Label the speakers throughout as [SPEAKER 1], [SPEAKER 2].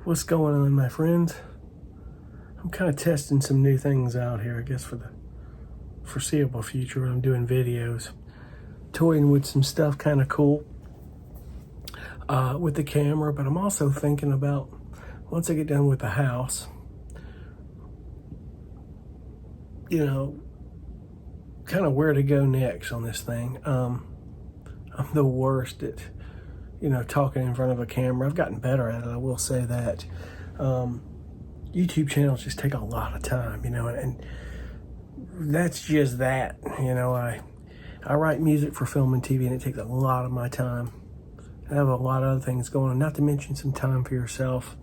[SPEAKER 1] What's going on, my friends? I'm kind of testing some new things out here, I guess, for the foreseeable future when I'm doing videos. Toying with some stuff kind of cool with the camera, but I'm also thinking about, once I get done with the house, kind of where to go next on this thing. I'm the worst at, talking in front of a camera. I've gotten better at it, I will say that. YouTube channels just take a lot of time, and that's just that. I write music for film and TV, and it takes a lot of my time. I have a lot of other things going on, not to mention some time for yourself.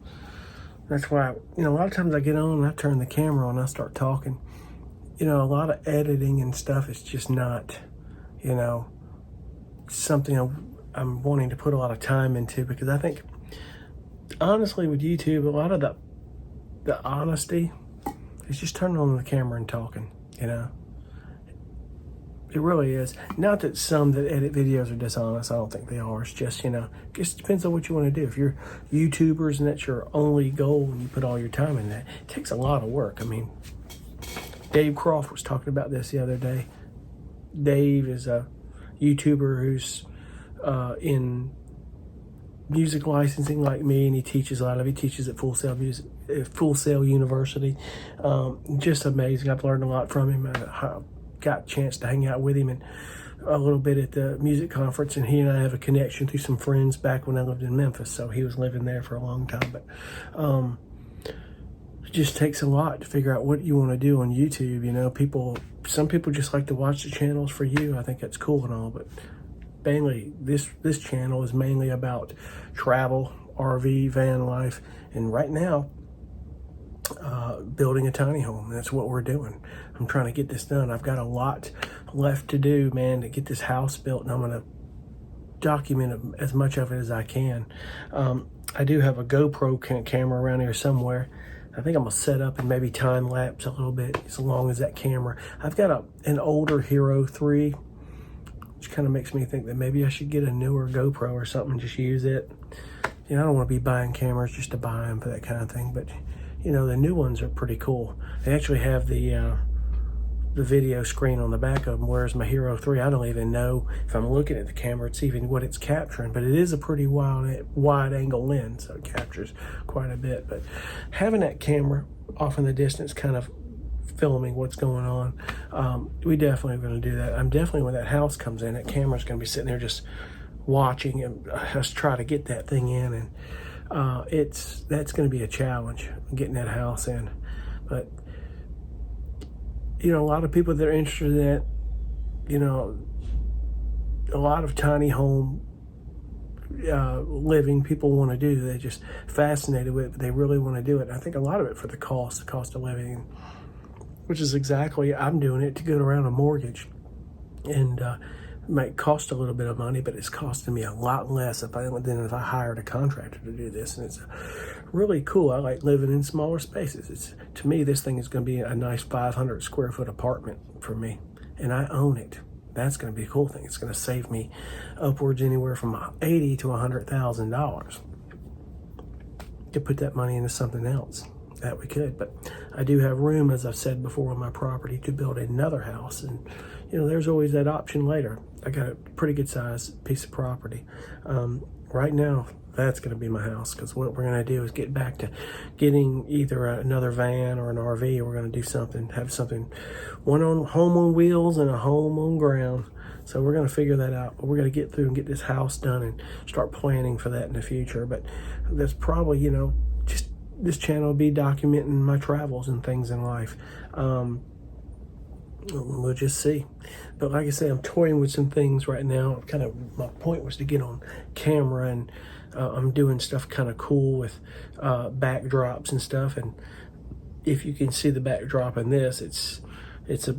[SPEAKER 1] That's why, a lot of times I get on and I turn the camera on and I start talking. A lot of editing and stuff is just not, something I'm wanting to put a lot of time into, because I think, honestly, with YouTube, a lot of the honesty is just turning on the camera and talking, It really is. Not that some that edit videos are dishonest. I don't think they are. It's just, just depends on what you want to do. If you're YouTubers and that's your only goal and you put all your time in that, it takes a lot of work. I mean, Dave Croft was talking about this the other day. Dave is a YouTuber who's in music licensing like me, and he teaches he teaches at Full Sail University. Just amazing. I've learned a lot from him. I got a chance to hang out with him and a little bit at the music conference, and he and I have a connection through some friends back when I lived in Memphis. So he was living there for a long time, but it just takes a lot to figure out what you want to do on YouTube. Some people just like to watch the channels for you. I think that's cool and all, but mainly this channel is mainly about travel, RV, van life, and right now building a tiny home. That's what we're doing. I'm trying to get this done. I've got a lot left to do, man, to get this house built, and I'm going to document as much of it as I can. I do have a GoPro camera around here somewhere. I think I'm going to set up and maybe time lapse a little bit as long as that camera. I've got an older Hero 3, which kind of makes me think that maybe I should get a newer GoPro or something and just use it. I don't want to be buying cameras just to buy them for that kind of thing, but the new ones are pretty cool. They actually have the video screen on the back of them, whereas my Hero 3, I don't even know if I'm looking at the camera, it's even what it's capturing, but it is a pretty wide angle lens, so it captures quite a bit. But having that camera off in the distance, kind of filming what's going on, we definitely are going to do that. I'm definitely, when that house comes in, that camera's going to be sitting there just watching and us try to get that thing in, and that's going to be a challenge, getting that house in. But a lot of people that are interested in that, a lot of tiny home living people want to do. They're just fascinated with it, but they really want to do it. And I think a lot of it for the cost of living, which is exactly, I'm doing it to get around a mortgage, and it might cost a little bit of money, but it's costing me a lot less than if I hired a contractor to do this. And it's really cool. I like living in smaller spaces. To me, this thing is going to be a nice 500 square foot apartment for me, and I own it. That's going to be a cool thing. It's going to save me upwards anywhere from $80,000 to $100,000 to put that money into something else. That we could, but I do have room, as I've said before, on my property to build another house, and there's always that option later. I got a pretty good sized piece of property. Right now, that's going to be my house, because what we're going to do is get back to getting either another van or an RV. We're going to do something, have something, home on wheels and a home on ground. So we're going to figure that out. But we're going to get through and get this house done and start planning for that in the future. But that's probably, just this channel will be documenting my travels and things in life. We'll just see. But like I said, I'm toying with some things right now. My point was to get on camera, and I'm doing stuff kind of cool with backdrops and stuff. And if you can see the backdrop in this, it's a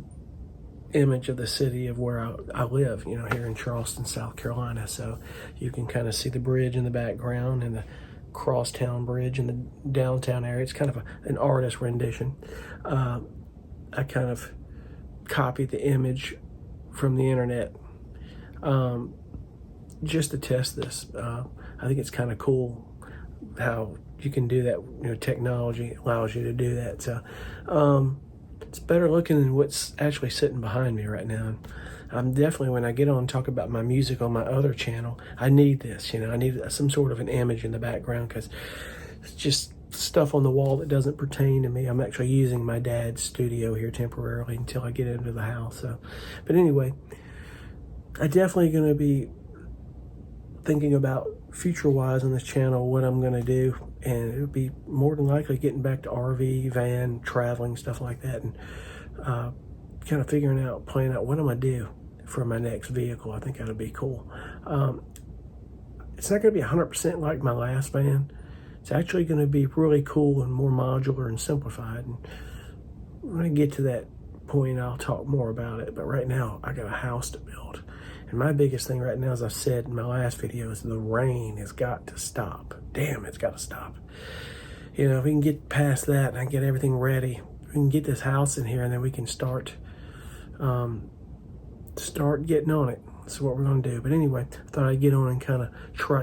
[SPEAKER 1] image of the city of where I live, here in Charleston, South Carolina. So you can kind of see the bridge in the background and the Crosstown Bridge in the downtown area. It's kind of an artist rendition. I kind of copied the image from the internet just to test this. I think it's kind of cool how you can do that. Technology allows you to do that. So it's better looking than what's actually sitting behind me right now. I'm definitely, when I get on and talk about my music on my other channel, I need this. I need some sort of an image in the background, because it's just stuff on the wall that doesn't pertain to me. I'm actually using my dad's studio here temporarily until I get into the house. So, but anyway, I definitely going to be thinking about future-wise on this channel what I'm going to do, and it would be more than likely getting back to RV, van, traveling, stuff like that, and kind of planning out what I'm going to do for my next vehicle. I think that'll be cool. It's not going to be 100% like my last van. It's actually going to be really cool and more modular and simplified. And when I get to that point, I'll talk more about it. But right now, I got a house to build. And my biggest thing right now, as I said in my last video, is the rain has got to stop. Damn, it's got to stop. If we can get past that and I get everything ready, we can get this house in here, and then we can start getting on it. That's what we're going to do. But anyway, I thought I'd get on and kind of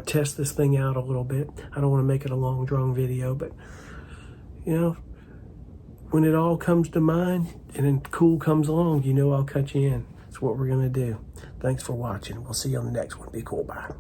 [SPEAKER 1] test this thing out a little bit. I don't want to make it a long drawn video, but when it all comes to mind and then cool comes along, I'll cut you in. That's what we're going to do. Thanks for watching. We'll see you on the next one. Be cool. Bye.